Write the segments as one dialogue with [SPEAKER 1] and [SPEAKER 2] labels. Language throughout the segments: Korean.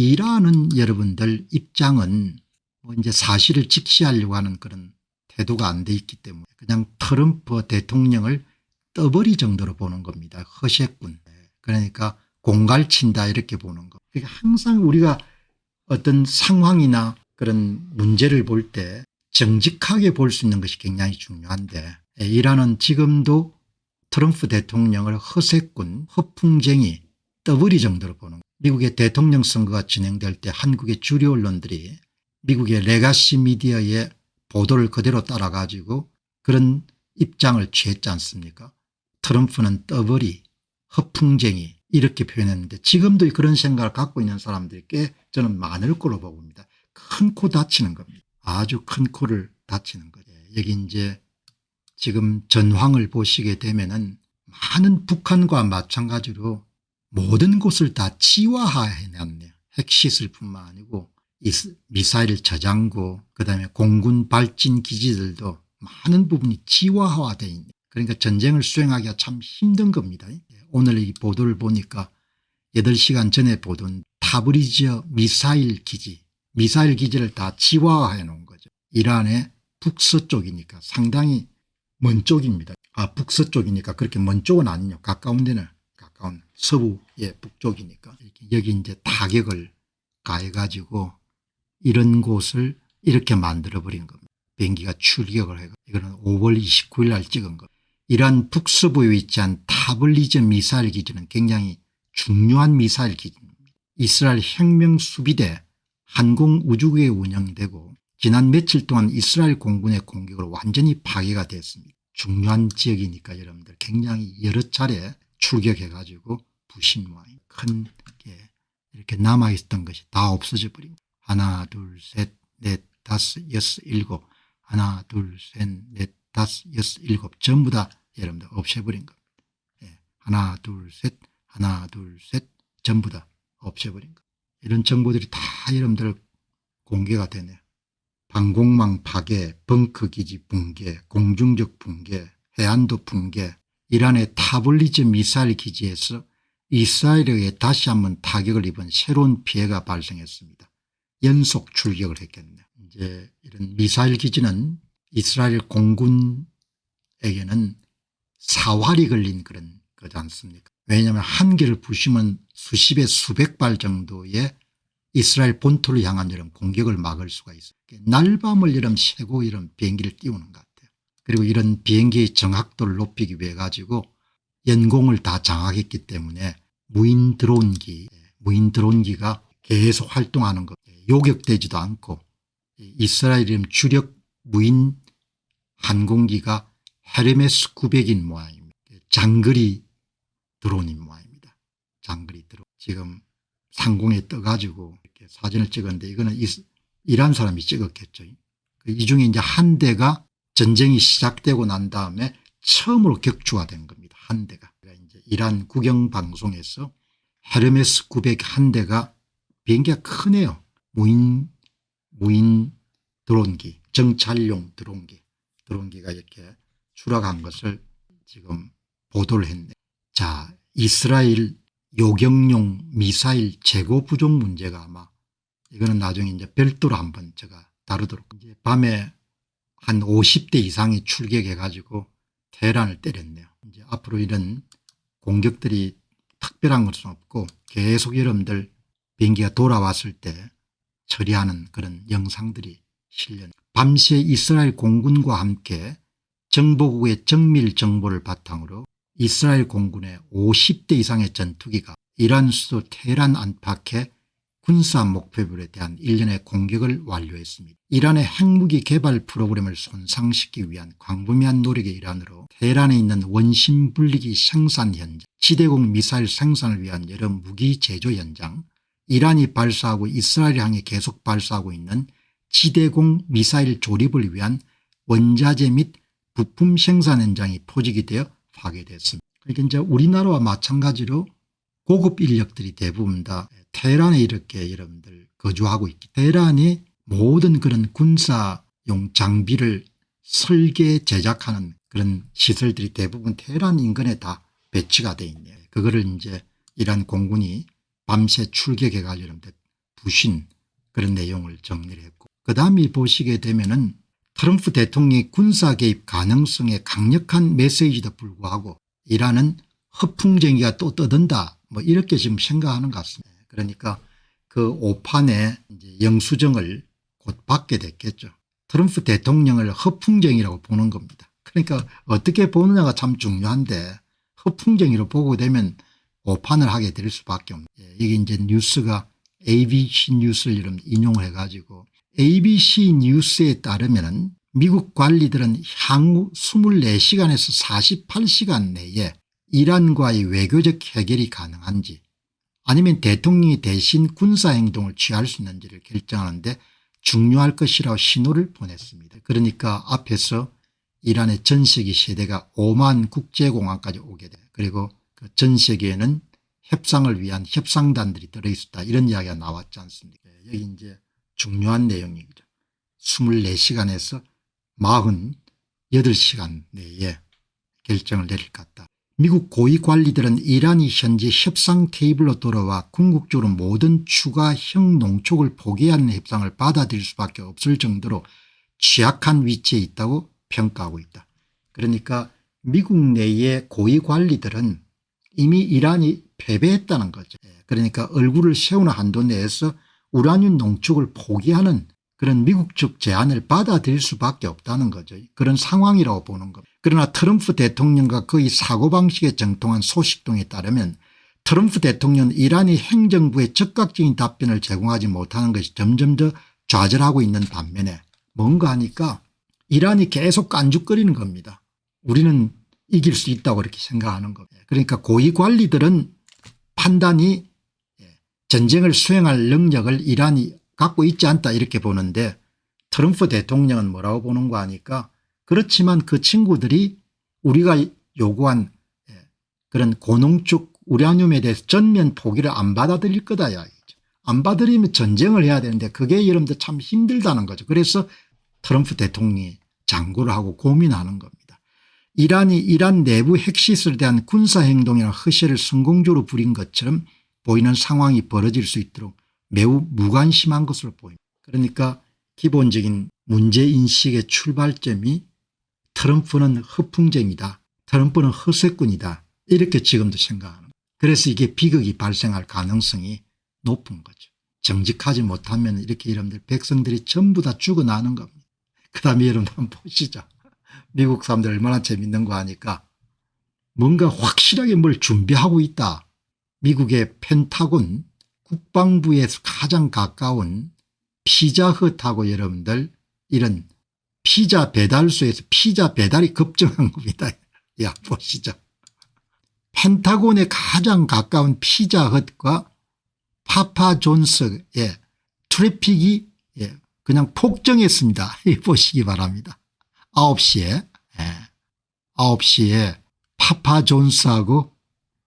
[SPEAKER 1] 이란은 여러분들 입장은 뭐 이제 사실을 직시하려고 하는 그런 태도가 안 돼 있기 때문에 그냥 트럼프 대통령을 떠버리 정도로 보는 겁니다. 허세꾼. 그러니까 공갈친다 이렇게 보는 거. 그러니까 항상 우리가 어떤 상황이나 그런 문제를 볼 때 정직하게 볼 수 있는 것이 굉장히 중요한데 이란은 지금도 트럼프 대통령을 허세꾼 허풍쟁이 떠버리 정도로 보는 거예요. 미국의 대통령 선거가 진행될 때 한국의 주류 언론들이 미국의 레가시 미디어의 보도를 그대로 따라 가지고 그런 입장을 취했지 않습니까? 트럼프는 떠버리 허풍쟁이 이렇게 표현했는데 지금도 그런 생각을 갖고 있는 사람들이 꽤 저는 많을 거로 보고 봅니다. 큰 코 다치는 겁니다. 아주 큰 코를 다치는 거죠. 여기 이제 지금 전황을 보시게 되면은 많은 북한과 마찬가지로 모든 곳을 다 치화해놨네요. 핵시설뿐만 아니고 미사일 저장고 그다음에 공군 발진 기지들도 많은 부분이 치화화되어 있네요. 그러니까 전쟁을 수행하기가 참 힘든 겁니다. 오늘 이 보도를 보니까 8시간 전에 보던 타브리즈 미사일 기지를 다 치화해 놓은 거죠. 이란의 북서쪽이니까 상당히 먼 쪽입니다. 북서쪽이니까 그렇게 먼 쪽은 아니죠. 가까운 데는 가까운 서부의 북쪽이니까 여기 이제 타격을 가해 가지고 이런 곳을 이렇게 만들어 버린 겁니다. 비행기가 출격을 해가 이거는 5월 29일 날 찍은 거. 이란 북서부에 위치한 타블리즈 미사일 기지는 굉장히 중요한 미사일 기지입니다. 이스라엘 혁명수비대 항공우주국에 운영되고 지난 며칠 동안 이스라엘 공군의 공격으로 완전히 파괴가 됐습니다. 중요한 지역이니까 여러분들 굉장히 여러 차례 출격해 가지고 부신 모양이 큰 게 이렇게 남아있던 것이 다 없어져 버린 거예요. 하나 둘 셋 넷 다섯 여섯 일곱 하나 둘 셋 넷 다섯 여섯 일곱 전부 다 여러분들 없애버린 겁니다. 하나 둘 셋 전부 다 없애버린 겁니다. 이런 정보들이 다 여러분들 공개가 되네요. 방공망 파괴, 벙커기지 붕괴, 공중적 붕괴, 해안도 붕괴, 이란의 타블리즈 미사일 기지에서 이스라엘에 다시 한번 타격을 입은 새로운 피해가 발생했습니다. 연속 출격을 했겠네요. 이제 이런 미사일 기지는 이스라엘 공군에게는 사활이 걸린 그런 거지 않습니까? 왜냐하면 한 개를 부시면 수십 에 수백 발 정도의 이스라엘 본토를 향한 이런 공격을 막을 수가 있어요. 날밤을 이런 새고 이런 비행기를 띄우는 것 같아요. 그리고 이런 비행기의 정확도를 높이기 위해 가지고 연공을 다 장악했기 때문에 무인 드론기가 계속 활동하는 것, 요격되지도 않고 이스라엘의 주력 무인 항공기가 헤르메스 900인 모양입니다. 장거리 드론인 모양입니다. 장거리 드론. 지금 상공에 떠가지고 이렇게 사진을 찍었는데 이거는 이란 사람이 찍었겠죠. 이 중에 이제 한 대가 전쟁이 시작되고 난 다음에 처음으로 격추가 된 겁니다. 한 대가. 이제 이란 국영방송에서 헤르메스 900 한 대가 비행기가 크네요. 무인 드론기, 정찰용 드론기가 이렇게 추락한 것을 지금 보도를 했네요. 자, 이스라엘 요격용 미사일 재고 부족 문제가 아마 이거는 나중에 이제 별도로 한번 제가 다루도록. 이제 밤에 한 50대 이상이 출격해 가지고 테헤란을 때렸네요. 이제 앞으로 이런 공격들이 특별한 것은 없고 계속 여러분들 비행기가 돌아왔을 때 처리하는 그런 영상들이 실려. 밤새 이스라엘 공군과 함께 정보국의 정밀 정보를 바탕으로 이스라엘 공군의 50대 이상의 전투기가 이란 수도 테헤란 안팎의 군사 목표물에 대한 일련의 공격을 완료했습니다. 이란의 핵무기 개발 프로그램을 손상시키기 위한 광범위한 노력의 일환으로 테헤란에 있는 원심 분리기 생산 현장, 지대공 미사일 생산을 위한 여러 무기 제조 현장, 이란이 발사하고 이스라엘 향해 계속 발사하고 있는 지대공 미사일 조립을 위한 원자재 및 부품 생산 현장이 포직이 되어 파괴됐습니다. 그러니까 이제 우리나라와 마찬가지로 고급 인력들이 대부분 다 테헤란에 이렇게 여러분들 거주하고 있기 때문에 테헤란이 모든 그런 군사용 장비를 설계 제작하는 그런 시설들이 대부분 테헤란 인근에 다 배치가 돼 있네요. 그거를 이제 이란 공군이 밤새 출격해 가지고 부신 그런 내용을 정리를 했고, 그 다음에 보시게 되면은 트럼프 대통령의 군사 개입 가능성에 강력한 메시지도 불구하고 이란은 허풍쟁이가 또 떠든다 뭐 이렇게 지금 생각하는 것 같습니다. 그러니까 그 오판의 이제 영수증을 곧 받게 됐겠죠. 트럼프 대통령을 허풍쟁이라고 보는 겁니다. 그러니까 어떻게 보느냐가 참 중요한데 허풍쟁이로 보고 되면 오판을 하게 될 수밖에 없는. 이게 이제 뉴스가 ABC 뉴스를 이름 인용을 해가지고 ABC 뉴스에 따르면 미국 관리들은 향후 24시간에서 48시간 내에 이란과의 외교적 해결이 가능한지 아니면 대통령이 대신 군사행동을 취할 수 있는지를 결정하는데 중요할 것이라고 신호를 보냈습니다. 그러니까 앞에서 이란의 전 세계 세대가 오만 국제공항까지 오게 돼. 그리고 그 전 세계에는 협상을 위한 협상단들이 들어있었다 이런 이야기가 나왔지 않습니까. 여기 이제 중요한 내용이죠. 24시간에서 48시간 내에 결정을 내릴 것 같다. 미국 고위 관리들은 이란이 현재 협상 테이블로 돌아와 궁극적으로 모든 추가 핵농축을 포기하는 협상을 받아들일 수밖에 없을 정도로 취약한 위치에 있다고 평가하고 있다. 그러니까 미국 내의 고위 관리들은 이미 이란이 패배했다는 거죠. 그러니까 얼굴을 세우는 한도 내에서 우라늄 농축을 포기하는 그런 미국 측 제안을 받아들일 수밖에 없다는 거죠. 그런 상황이라고 보는 겁니다. 그러나 트럼프 대통령과 그의 사고방식에 정통한 소식통에 따르면 트럼프 대통령은 이란이 행정부에 적극적인 답변을 제공하지 못하는 것이 점점 더 좌절하고 있는 반면에 뭔가 하니까 이란이 계속 깐죽거리는 겁니다. 우리는 이길 수 있다고 이렇게 생각하는 겁니다. 그러니까 고위 관리들은 판단이 전쟁을 수행할 능력을 이란이 갖고 있지 않다 이렇게 보는데 트럼프 대통령은 뭐라고 보는가 하니까 그렇지만 그 친구들이 우리가 요구한 그런 고농축 우라늄에 대해서 전면 포기를 안 받아들일 거다 이야기죠. 안 받아들이면 전쟁을 해야 되는데 그게 여러분들 참 힘들다는 거죠. 그래서 트럼프 대통령이 장구를 하고 고민하는 겁니다. 이란이 이란 내부 핵시설에 대한 군사행동이나 허세를 성공적으로 부린 것처럼 보이는 상황이 벌어질 수 있도록 매우 무관심한 것으로 보입니다. 그러니까 기본적인 문제인식의 출발점이 트럼프는 허풍쟁이다. 트럼프는 허세꾼이다. 이렇게 지금도 생각하는 거예요. 그래서 이게 비극이 발생할 가능성이 높은 거죠. 정직하지 못하면 이렇게 여러분들 백성들이 전부 다 죽어나는 겁니다. 그 다음에 여러분 한번 보시죠. 미국 사람들 얼마나 재밌는 거 하니까 뭔가 확실하게 뭘 준비하고 있다. 미국의 펜타곤 국방부에서 가장 가까운 피자헛하고 여러분들 이런 피자 배달소에서 피자 배달이 급증한 겁니다. 야 보시죠. 펜타곤에 가장 가까운 피자헛과 파파존스의 트래픽이 그냥 폭증했습니다. 보시기 바랍니다. 9시에 9시에 파파존스하고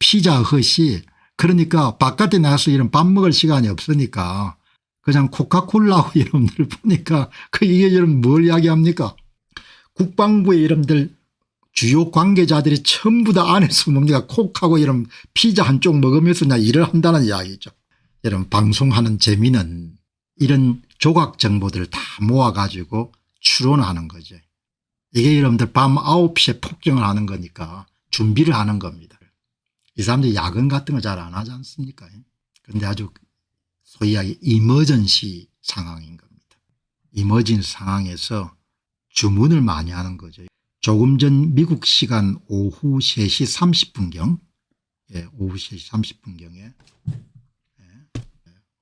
[SPEAKER 1] 피자헛이 그러니까 바깥에 나가서 이런 밥 먹을 시간이 없으니까 그냥 코카콜라하고 여러분들 보니까 이게 여러분 뭘 이야기합니까? 국방부의 여러분들 주요 관계자들이 전부 다 안에서 뭡니까 콕하고 이런 피자 한쪽 먹으면서 그냥 일을 한다는 이야기죠. 여러분 방송하는 재미는 이런 조각 정보들을 다 모아가지고 추론하는 거죠. 이게 여러분들 밤 9시에 폭정을 하는 거니까 준비를 하는 겁니다. 이 사람들이 야근 같은 거 잘 안 하지 않습니까? 그런데 아주 소위 이야기 이머전시 상황인 겁니다. 이머전시 상황에서 주문을 많이 하는 거죠. 조금 전 미국 시간 오후 3시 30분경 오후 3시 30분경에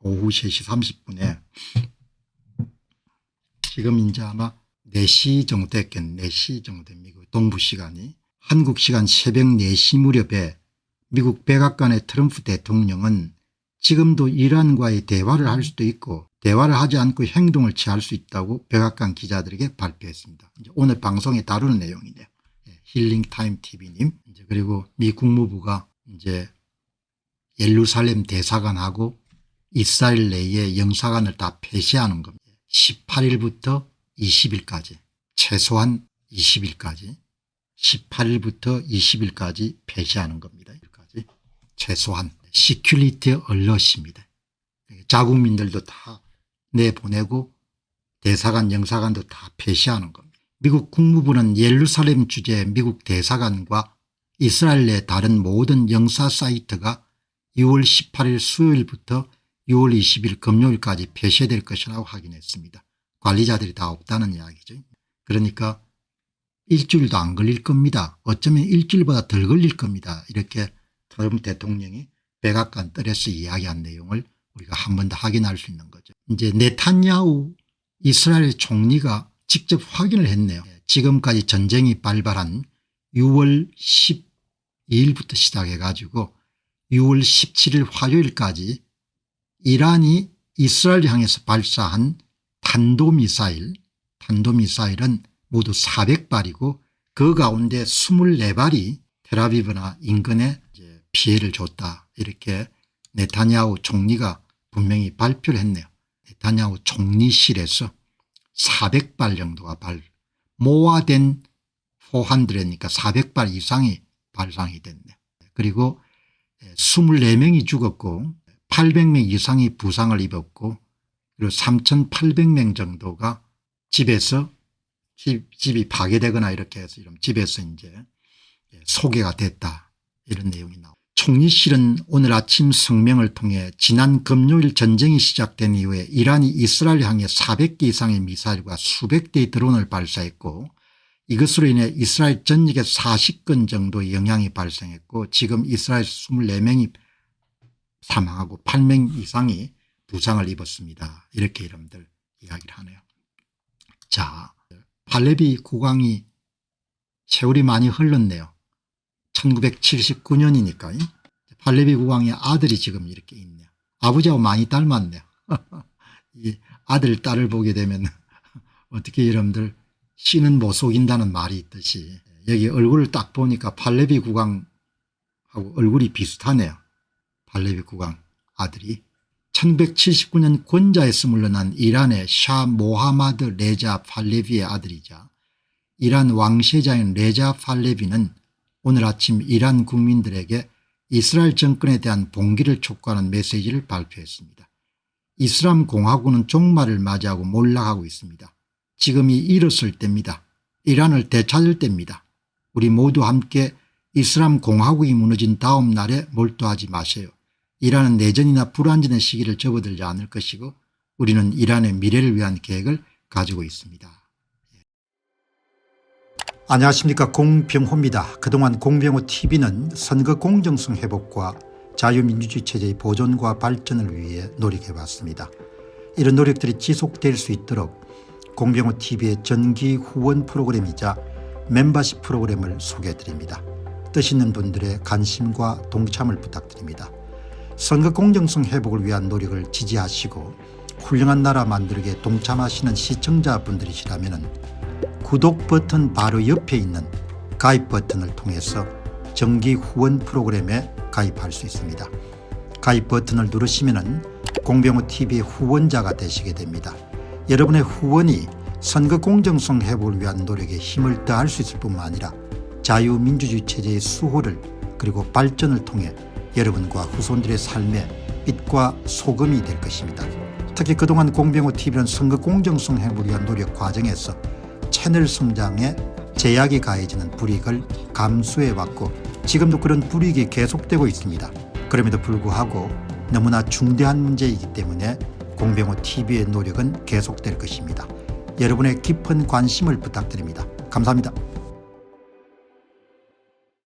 [SPEAKER 1] 오후 3시 30분에 지금 이제 아마 4시 정도 됐겠네. 4시 정도 됩니다. 동부 시간이. 한국 시간 새벽 4시 무렵에 미국 백악관의 트럼프 대통령은 지금도 이란과의 대화를 할 수도 있고 대화를 하지 않고 행동을 취할 수 있다고 백악관 기자들에게 발표했습니다. 이제 오늘 방송에 다루는 내용이네요. 힐링타임 TV님. 그리고 미 국무부가 이제 예루살렘 대사관하고 이스라엘 내의 영사관을 다 폐쇄하는 겁니다. 18일부터 20일까지 최소한 20일까지 18일부터 20일까지 폐쇄하는 겁니다. 최소한 시큐리티 얼럿입니다. 자국민들도 다 내보내고 대사관 영사관도 다 폐쇄하는 겁니다. 미국 국무부는 예루살렘 주재 미국 대사관과 이스라엘 내 다른 모든 영사 사이트가 6월 18일 수요일부터 6월 20일 금요일까지 폐쇄될 것이라고 확인했습니다. 관리자들이 다 없다는 이야기죠. 그러니까 일주일도 안 걸릴 겁니다. 어쩌면 일주일보다 덜 걸릴 겁니다. 이렇게 트럼프 대통령이 백악관 뜰에서 이야기한 내용을 우리가 한 번 더 확인할 수 있는 거죠. 이제 네탄야후 이스라엘 총리가 직접 확인을 했네요. 지금까지 전쟁이 발발한 6월 12일부터 시작해 가지고 6월 17일 화요일까지 이란이 이스라엘 향해서 발사한 탄도미사일은 모두 400발이고 그 가운데 24발이 텔아비브나 인근에 이제 피해를 줬다. 이렇게 네타냐후 총리가 분명히 발표를 했네요. 네타냐후 총리실에서 400발 정도가 모아된 400니까 400발 이상이 발상이 됐네요. 그리고 24명이 죽었고 800명 이상이 부상을 입었고 그리고 3,800명 정도가 집이 파괴되거나 이렇게 해서 이런 집에서 이제 소개가 됐다. 이런 내용이 나옵니다. 총리실은 오늘 아침 성명을 통해 지난 금요일 전쟁이 시작된 이후에 이란이 이스라엘 향해 400개 이상의 미사일과 수백 대의 드론을 발사했고 이것으로 인해 이스라엘 전역에 40건 정도의 영향이 발생했고 지금 이스라엘 24명이 사망하고 8명 이상이 부상을 입었습니다. 이렇게 여러분들 이야기를 하네요. 자, 팔레비 국왕이 세월이 많이 흘렀네요. 1979년이니까 팔레비 국왕의 아들이 지금 이렇게 있네요. 아버지하고 많이 닮았네요. 이 아들 딸을 보게 되면 어떻게 여러분들 씨는 못 속인다는 말이 있듯이 여기 얼굴을 딱 보니까 팔레비 국왕하고 얼굴이 비슷하네요. 팔레비 국왕 아들이 1979년 권좌에서 물러난 이란의 샤 모하마드 레자 팔레비의 아들이자 이란 왕세자인 레자 팔레비는 오늘 아침 이란 국민들에게 이스라엘 정권에 대한 봉기를 촉구하는 메시지를 발표했습니다. 이슬람 공화국은 종말을 맞이하고 몰락하고 있습니다. 지금이 일었을 때입니다. 이란을 되찾을 때입니다. 우리 모두 함께 이슬람 공화국이 무너진 다음 날에 몰두하지 마세요. 이란은 내전이나 불안전의 시기를 접어들지 않을 것이고 우리는 이란의 미래를 위한 계획을 가지고 있습니다. 안녕하십니까, 공병호입니다. 그동안 공병호TV는 선거 공정성 회복과 자유민주주의 체제의 보존과 발전을 위해 노력해왔습니다. 이런 노력들이 지속될 수 있도록 공병호TV의 정기 후원 프로그램이자 멤버십 프로그램을 소개해드립니다. 뜻 있는 분들의 관심과 동참을 부탁드립니다. 선거 공정성 회복을 위한 노력을 지지하시고 훌륭한 나라 만들기에 동참하시는 시청자분들이시라면 구독 버튼 바로 옆에 있는 가입 버튼을 통해서 정기 후원 프로그램에 가입할 수 있습니다. 가입 버튼을 누르시면 공병호TV의 후원자가 되시게 됩니다. 여러분의 후원이 선거 공정성 회복을 위한 노력에 힘을 더할 수 있을 뿐만 아니라 자유민주주의 체제의 수호를 그리고 발전을 통해 여러분과 후손들의 삶에 빛과 소금이 될 것입니다. 특히 그동안 공병호TV는 선거 공정성 회복을 위한 노력 과정에서 채널 성장에 제약이 가해지는 불이익을 감수해왔고 지금도 그런 불이익이 계속되고 있습니다. 그럼에도 불구하고 너무나 중대한 문제이기 때문에 공병호TV의 노력은 계속될 것입니다. 여러분의 깊은 관심을 부탁드립니다. 감사합니다.